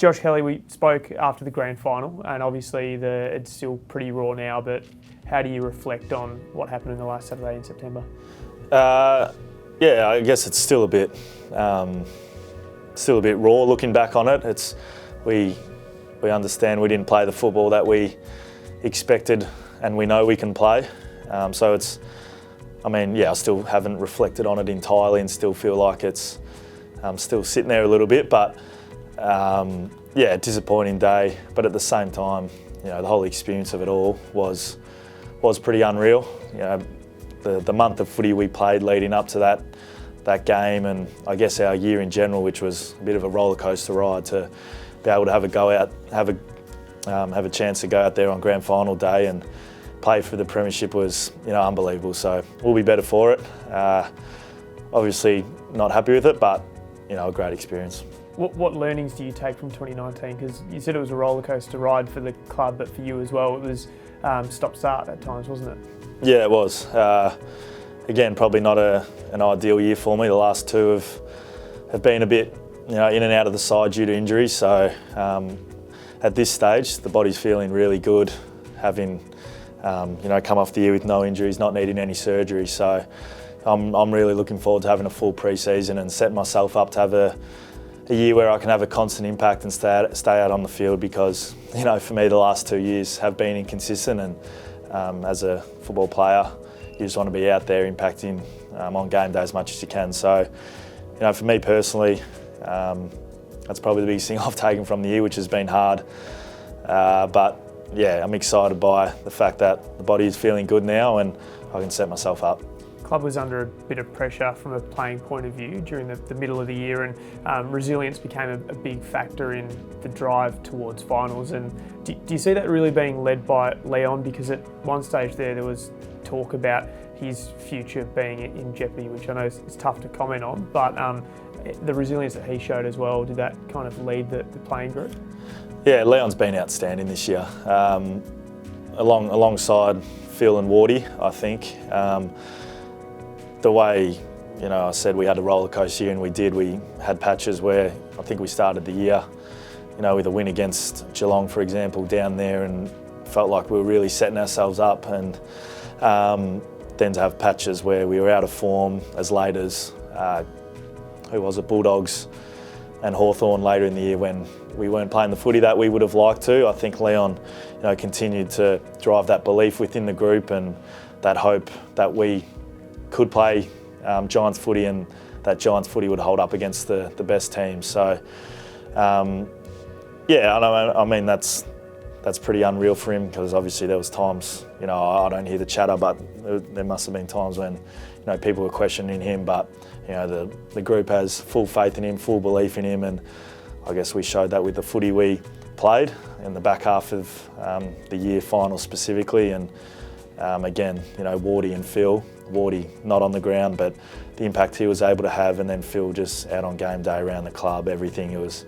Josh Kelly, we spoke after the grand final, and obviously it's still pretty raw now, but how do you reflect on what happened in the last Saturday in September? Yeah, I guess it's still a bit raw looking back on it. We understand we didn't play the football that we expected, and we know we can play. I still haven't reflected on it entirely, and still feel like it's still sitting there a little bit. But disappointing day. But at the same time, the whole experience of it all was pretty unreal. The month of footy we played leading up to that game, and I guess our year in general, which was a bit of a roller coaster ride, to be able to have a go out, have a chance to go out there on grand final day and play for the premiership was unbelievable. So we'll be better for it. Obviously not happy with it, but a great experience. What learnings do you take from 2019? Because you said it was a roller coaster ride for the club, but for you as well, it was stop-start at times, wasn't it? Yeah, it was. Again, probably not an ideal year for me. The last two have been a bit in and out of the side due to injuries. So at this stage, the body's feeling really good, having come off the year with no injuries, not needing any surgery. So I'm really looking forward to having a full pre-season and set myself up to have a year where I can have a constant impact and stay out on the field, because for me the last 2 years have been inconsistent, and as a football player you just want to be out there impacting on game day as much as you can. So for me personally, that's probably the biggest thing I've taken from the year, which has been hard, but yeah, I'm excited by the fact that the body is feeling good now and I can set myself up. Club was under a bit of pressure from a playing point of view during the middle of the year, and resilience became a big factor in the drive towards finals. And do you see that really being led by Leon? Because at one stage there was talk about his future being in jeopardy, which I know is tough to comment on, but the resilience that he showed as well, did that kind of lead the playing group? Yeah, Leon's been outstanding this year, alongside Phil and Wardy, I think. The way, I said we had a roller coaster year, and we did. We had patches where I think we started the year, with a win against Geelong, for example, down there, and felt like we were really setting ourselves up. And then to have patches where we were out of form as late as, Bulldogs and Hawthorn later in the year, when we weren't playing the footy that we would have liked to. I think Leon, continued to drive that belief within the group and that hope that we could play Giants footy, and that Giants footy would hold up against the best teams. So, that's pretty unreal for him, because obviously there was times, I don't hear the chatter, but there must have been times when, people were questioning him. But, the group has full faith in him, full belief in him, and I guess we showed that with the footy we played in the back half of the year final specifically. And again, Wardy and Phil. Wardy not on the ground, but the impact he was able to have, and then Phil just out on game day around the club, everything. It was,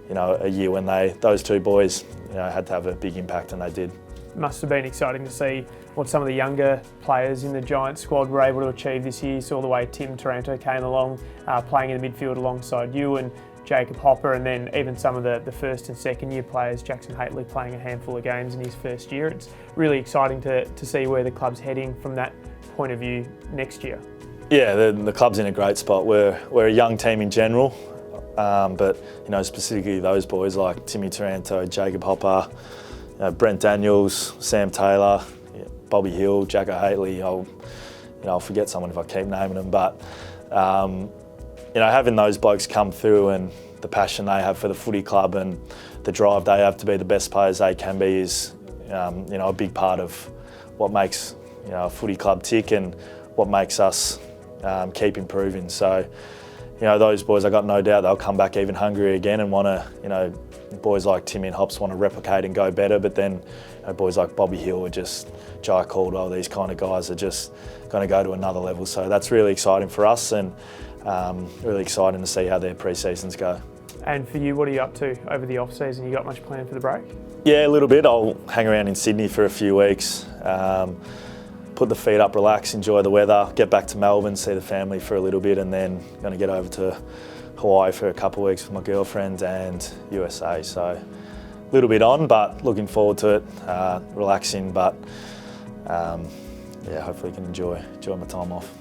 a year when those two boys, had to have a big impact, and they did. Must have been exciting to see what some of the younger players in the Giants squad were able to achieve this year. Saw the way Tim Taranto came along, playing in the midfield alongside you and Jacob Hopper, and then even some of the first and second year players, Jackson Haitley playing a handful of games in his first year. It's really exciting to see where the club's heading from that point of view next year. Yeah, the club's in a great spot. We're a young team in general, but specifically those boys like Timmy Taranto, Jacob Hopper, Brent Daniels, Sam Taylor, Bobby Hill, Jacko Haitley. I'll forget someone if I keep naming them, but having those blokes come through, and the passion they have for the footy club and the drive they have to be the best players they can be is a big part of what makes a footy club tick, and what makes us keep improving. So, those boys, I got no doubt they'll come back even hungrier again and want to, boys like Timmy and Hops want to replicate and go better, but then boys like Bobby Hill or just Jai Caldwell, these kind of guys are just going to go to another level. So that's really exciting for us, and really exciting to see how their pre-seasons go. And for you, what are you up to over the off-season? You got much planned for the break? Yeah, a little bit. I'll hang around in Sydney for a few weeks. Put the feet up, relax, enjoy the weather, get back to Melbourne, see the family for a little bit, and then going to get over to Hawaii for a couple of weeks with my girlfriend and USA. So a little bit on, but looking forward to it. Relaxing, but yeah, hopefully can enjoy my time off.